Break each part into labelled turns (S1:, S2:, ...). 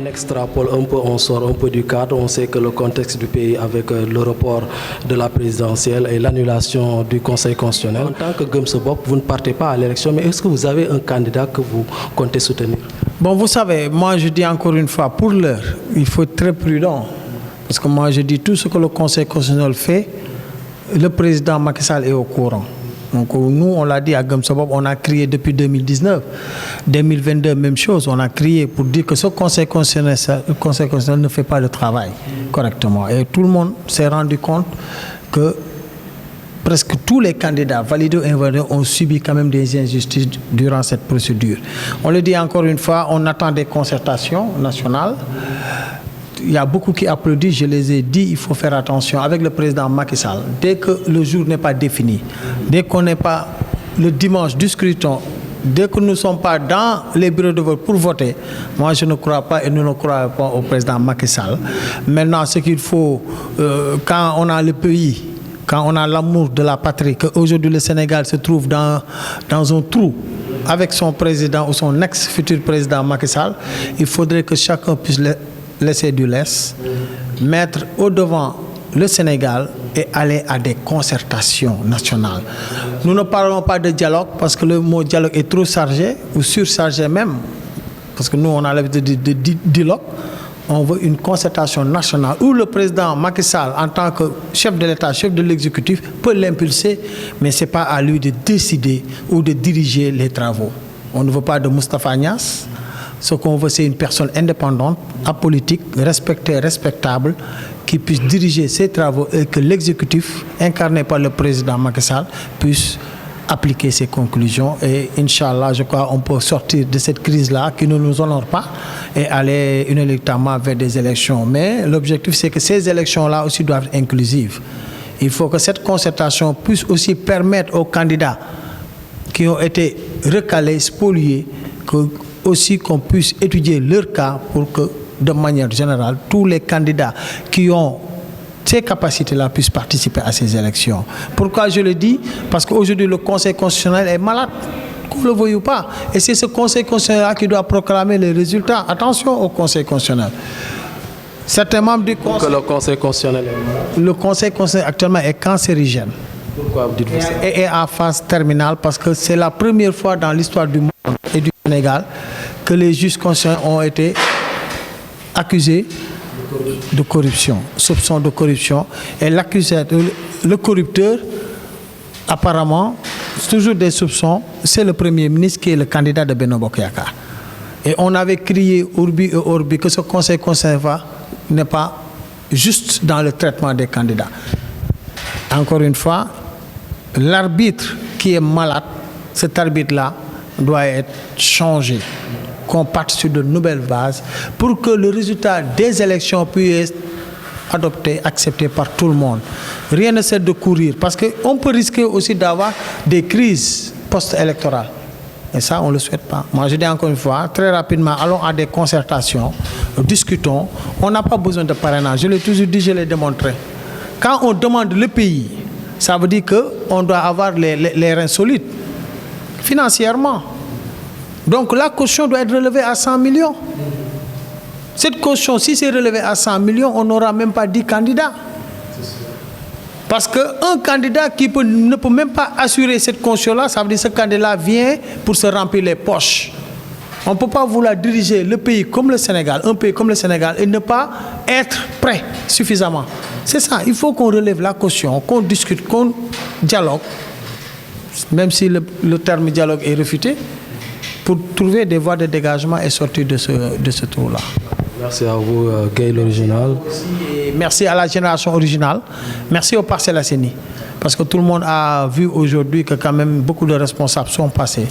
S1: on extrapole un peu, on sort un peu du cadre. On sait que le contexte du pays avec le report de la présidentielle et l'annulation du Conseil constitutionnel. En tant que Gëm Sa Bopp, vous ne partez pas à l'élection, mais est-ce que vous avez un candidat que vous comptez soutenir?
S2: Bon, vous savez, moi je dis encore une fois, pour l'heure, il faut être très prudent. Parce que moi je dis tout ce que le Conseil constitutionnel fait, le président Macky Sall est au courant. Donc nous, on l'a dit à Gëm Sa Bopp, on a crié depuis 2019. 2022, même chose, on a crié pour dire que ce Conseil constitutionnel ne fait pas le travail correctement. Et tout le monde s'est rendu compte que presque tous les candidats, validés ou invalidés, ont subi quand même des injustices durant cette procédure. On le dit encore une fois, on attend des concertations nationales. Il y a beaucoup qui applaudissent, je les ai dit, il faut faire attention avec le président Macky Sall. Dès que le jour n'est pas défini, dès qu'on n'est pas le dimanche du scrutin, dès que nous ne sommes pas dans les bureaux de vote pour voter, moi je ne crois pas et nous ne croyons pas au président Macky Sall. Maintenant, ce qu'il faut, quand on a le pays, quand on a l'amour de la patrie, qu'aujourd'hui le Sénégal se trouve dans un trou avec son président ou son ex-futur président Macky Sall, il faudrait que chacun puisse laisser du lest, mettre au devant le Sénégal et aller à des concertations nationales. Nous ne parlons pas de dialogue parce que le mot dialogue est trop chargé ou surchargé même, parce que nous on a l'habitude de dialogue. On veut une concertation nationale où le président Macky Sall, en tant que chef de l'État, chef de l'exécutif, peut l'impulser, mais ce n'est pas à lui de décider ou de diriger les travaux. On ne veut pas de Moustapha Niasse. Ce qu'on veut, c'est une personne indépendante, apolitique, respectée, respectable, qui puisse diriger ses travaux et que l'exécutif, incarné par le président Macky Sall, puisse appliquer ses conclusions. Et Inch'Allah, je crois qu'on peut sortir de cette crise-là qui ne nous honore pas et aller inéluctablement vers des élections. Mais l'objectif, c'est que ces élections-là aussi doivent être inclusives. Il faut que cette concertation puisse aussi permettre aux candidats qui ont été recalés, spoliés, aussi qu'on puisse étudier leur cas pour que, de manière générale, tous les candidats qui ont ces capacités-là puissent participer à ces élections. Pourquoi je le dis? Parce qu'aujourd'hui, le Conseil constitutionnel est malade, qu'on le veuille ou pas. Et c'est ce Conseil constitutionnel-là qui doit proclamer les résultats. Attention au Conseil constitutionnel. Certains membres du Conseil...
S1: le Conseil constitutionnel est malade.
S2: Le Conseil constitutionnel actuellement est cancérigène.
S1: Pourquoi vous dites-vous ça?
S2: Et est en phase terminale parce que c'est la première fois dans l'histoire du monde et du Sénégal que les juges constitutionnels ont été accusés de corruption, soupçon de corruption. Et l'accusateur, le corrupteur, apparemment, toujours des soupçons, c'est le Premier ministre qui est le candidat de Benno Bokk Yakaar. Et on avait crié Urbi et Orbi que ce Conseil constitutionnel n'est pas juste dans le traitement des candidats. Encore une fois, l'arbitre qui est malade, cet arbitre-là doit être changé, qu'on parte sur de nouvelles bases pour que le résultat des élections puisse être adopté, accepté par tout le monde. Rien ne sert de courir parce qu'on peut risquer aussi d'avoir des crises post-électorales. Et ça, on ne le souhaite pas. Moi, je dis encore une fois, très rapidement, allons à des concertations, discutons. On n'a pas besoin de parrainage. Je l'ai toujours dit, je l'ai démontré. Quand on demande le pays, ça veut dire qu'on doit avoir les reins solides, financièrement. Donc la caution doit être relevée à 100 millions. Cette caution, si c'est relevé à 100 millions, on n'aura même pas 10 candidats. Parce qu'un candidat qui ne peut même pas assurer cette caution-là, ça veut dire que ce candidat vient pour se remplir les poches. On ne peut pas vouloir diriger le pays comme le Sénégal, un pays comme le Sénégal, et ne pas être prêt suffisamment. C'est ça, il faut qu'on relève la caution, qu'on discute, qu'on dialogue, même si le terme dialogue est refuté, pour trouver des voies de dégagement et sortir de ce trou-là.
S1: Merci à vous, Gueye l'original.
S2: Merci à la génération originale. Merci au Parcelles Assainies. Parce que tout le monde a vu aujourd'hui que quand même beaucoup de responsables sont passés.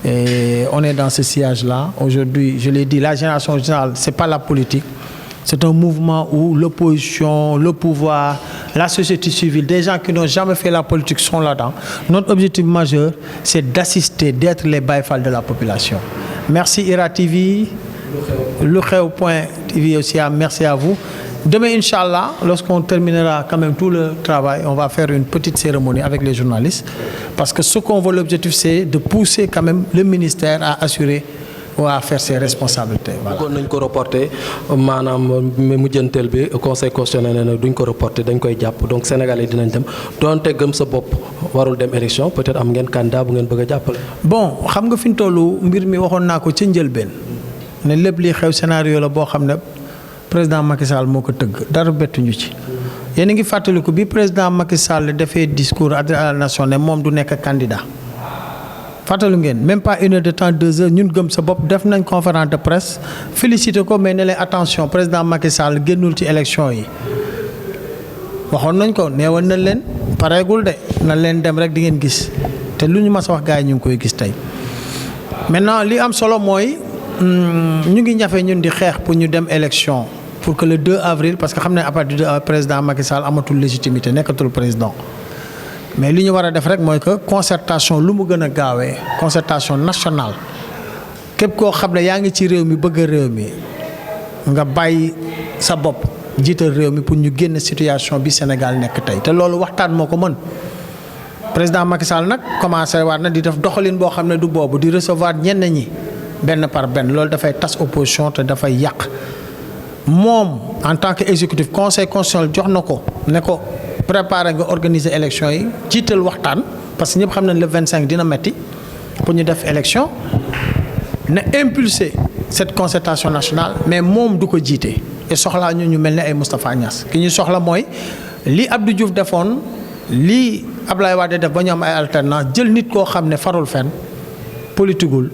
S2: Et on est dans ce sillage-là. Aujourd'hui, je l'ai dit, la génération originale, ce n'est pas la politique. C'est un mouvement où l'opposition, le pouvoir, la société civile, des gens qui n'ont jamais fait la politique sont là-dedans. Notre objectif majeur, c'est d'assister, d'être les baïfals de la population. Merci Ira TV, Luxew.tv aussi, merci à vous. Demain, Inch'Allah, lorsqu'on terminera quand même tout le travail, on va faire une petite cérémonie avec les journalistes. Parce que ce qu'on veut, l'objectif, c'est de pousser quand même le ministère à assurer à faire ses responsabilités. Voilà.
S1: bëggoon nañ ko reporter maanaam mujjanteel bi conseil constitutionnel ne duñ ko reporter dañ koy jàpp donc sénégalais dinañ dem donte gëm sa bopp warul dem élection peut-être am ngeen candidat bu ngeen bëgg a jàppale.
S2: bon xam nga fi ñu toll mbir mi waxoon naa ko ca njëlbeen ne lépp li xew scénario la boo xam ne président Macky Sall moo ko tëgg dara bettuñu ci. yéen a ngi fàttaliku bi président Macky Sall defee discours à la nation ne moom du nekk candidat. fàttalu ngeen même pas 1 heure de temps 2 heures ñun gëm sa bopp def nañ conférence de presse félicité ko mais ne leen attention président Macky Sall génnul ci élection yi waxoon nañ ko neewoon nañ leen pareegul de na leen dem rek di ngeen gis te lu ñu mas a wax gars yi ñu ngi koy gis tey. maintenant li am solo mooy ñu ngi ñafe ñun di xeex pour ñu dem élection pour que le 2 avril parce que xam ne à partir du président Macky Sall amatul légitimité nekkatul président. mais li ñu war a def rek mooy que concertation lu mu gën a gaawee concertation nationale képp koo xam ne yaa ngi ci réew mi bëgg réew mi nga bàyyi sa bopp jiital réew mi pour ñu génn situation bi Sénégal nekk tey te loolu waxtaan moo ko mën. président Macky Sall nag commencé waat na di def doxalin boo xam ne du boobu di recevoir ñenn ñi benn par benn loolu dafay tas opposition te dafay yàq moom en tant que exécutif conseil constitutionnel jox na ko ne ko. préparer nga organiser élection yi jiital waxtaan parce que ñëpp xam nañ le 25 dina metti pour ñu def élection na impulser cette concertation nationale mais moom du ko jiite et soxlaa ñu mel ne ay Moustapha Niasse ki ñu soxla mooy li Abdou Diouf defoon li Abdoulaye Wade def ba ñu am ay alternance jël nit koo xam ne farul fenn politigul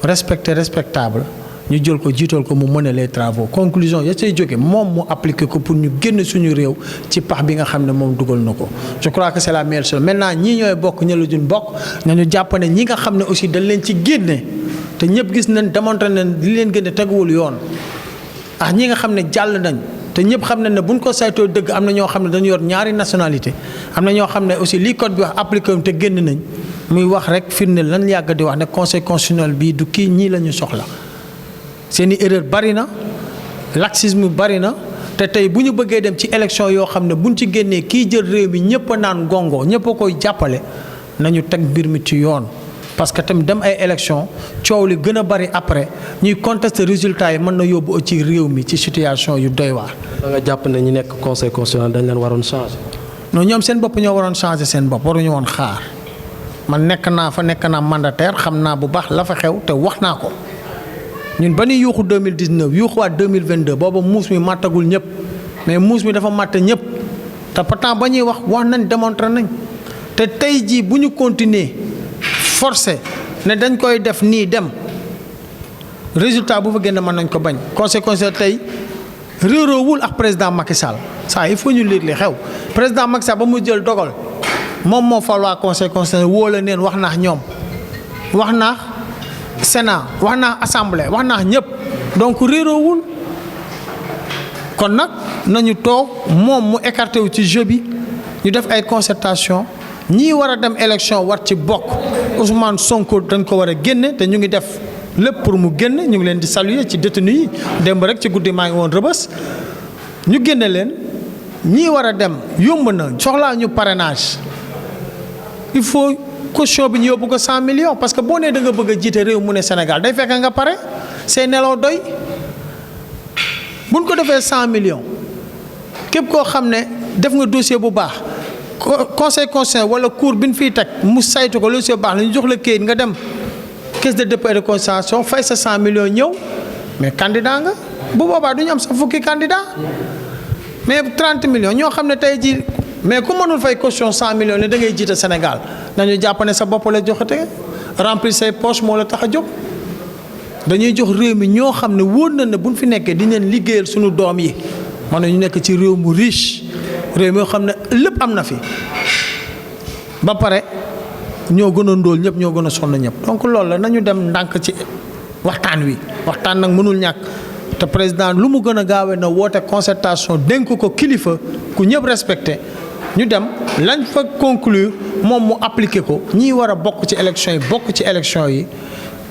S2: respectable ñu jël ko jiital ko mu mener les travaux conclusion ya cay jóge moom mu appliquer ko pour ñu génn suñu réew ci pax bi nga xam ne moom dugal na ko je crois que c'est la meilleure chose maintenant ñii ñooy bokk ña la duñ bokk nañu jàpp ne ñi nga xam ne aussi dañ leen ci génne te ñëpp gis nañ démontré nañ li leen génne teguwul yoon ah ñi nga xam ne jàll nañ te ñëpp xam nañ ne buñ ko saytoo dëgg am na ñoo xam ne dañu yor ñaari nationalité am na ñoo xam ne aussi lii code bi wax appliqué te génn nañ muy wax rek firnde lan yàgg di wax ne conseil constitutionnel bii du kii ñii la ñu soxla seeni erreur bari na laxisme bari na te tey bu ñu bëggee dem ci élection yoo xam ne buñ ci génnee kii jël réew mi ñëpp a naan gongo ñëpp a koy jàppale nañu teg mbir mi ci yoon. parce que tamit dem ay élection coow li gën a bari après ñuy contester résultat yi mën na yóbbu ci réew mi ci situation yu doy waar.
S1: da nga jàpp ne ñi nekk conseil constitutionnel dañ leen waroon changer.
S2: non ñoom seen bopp ñoo waroon changer seen bopp waruñu woon xaar man nekk naa mandataire xam naa bu baax la fa xew te wax naa ko. ñun ba ñuy yuuxu 2019 yuuxuwaat 2022 booba muus mi màttagul ñëpp mais muus mi dafa màtt ñëpp te pourtant ba ñuy wax nañ démontré nañ te tey jii bu ñu continuer forcé ne dañ koy def nii dem résultat bu fa génn mën nañ ko bañ conséquence tey réeroowul ak président Macky Sall ça il faut ñu lire li xew président Macky Sall ba mu jël dogal moom moo fal waa conséquence woo la neen wax naax ñoom wax naax Sénat wax naa assemblée wax naa ñëpp donc réeroowul kon nag nañu toog moom mu écarté wu ci jeu bi ñu def ay concertation ñii war a dem élection war ci bokk Ousmane Sonko dañ ko war a génne te ñu ngi def lépp pour mu génn ñu ngi leen di saluer ci détenu yi démb rek ci guddi maa ngi woon Rebeuss ñu génne leen ñii war a dem yomb na soxlaa ñu parrainage il faut caution bi ñu yóbbu ko 100 millions parce que boo nee da nga bëgg a jiite réew mu ne Sénégal day fekk nga pare say nelaw doy buñ ko defee 100 millions képp koo xam ne def nga dossier bu baax conseil constitutionnel wala cour bi ñu fiy teg mu saytu ko dossier bu baax la ñu jox la këyit nga dem caisse de dépôt et de consignation fay sa 100 millions ñëw mais candidat nga bu boobaa du ñu am sa fukki candidat mais 30 millions ñoo xam ne tey jii mais ku mënul fay caution 100 millions ne da ngay jiite Sénégal nañu jàpp ne sa bopp la joxate remplir say poche moo la tax a jóg dañuy jox réew mi ñoo xam ne wóor na ne buñ fi nekkee di leen liggéeyal suñu doom yi man ñu nekk ci réew mu riche réew mi xam ne lépp am na fi ba pare ñoo gën a ndóol ñëpp ñoo gën a sonn ñëpp donc loolu la nañu dem ndànk ci waxtaan wi waxtaan nag mënul ñàkk te président lu mu gën a gaawee na woote concertation dénk ko kilifa ku ñëpp respecté ñu dem lañ fa conclure moom mu appliqué ko ñii war a bokk ci élection yi bokk ci élection yi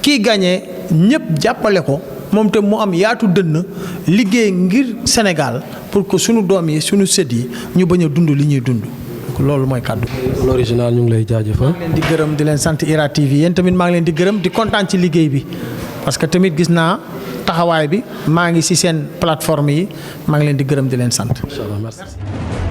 S2: kii gagné ñëpp jàppale ko moom te mu am yaatu dënn liggéey ngir Sénégal pour que sunu doom yi sunu sët yi ñu bañ a dund li ñuy dund loolu mooy kàddu.
S1: l'original ñu ngi lay jaajëfal.
S2: maa ngi leen di gërëm di leen sant IRA TV yéen tamit maa ngi leen di gërëm di kontaan ci liggéey bi. parce que tamit gis naa taxawaay bi maa ngi ci seen plateforme yi maa ngi leen di gërëm di leen sant.
S1: Inch'Allah, merci.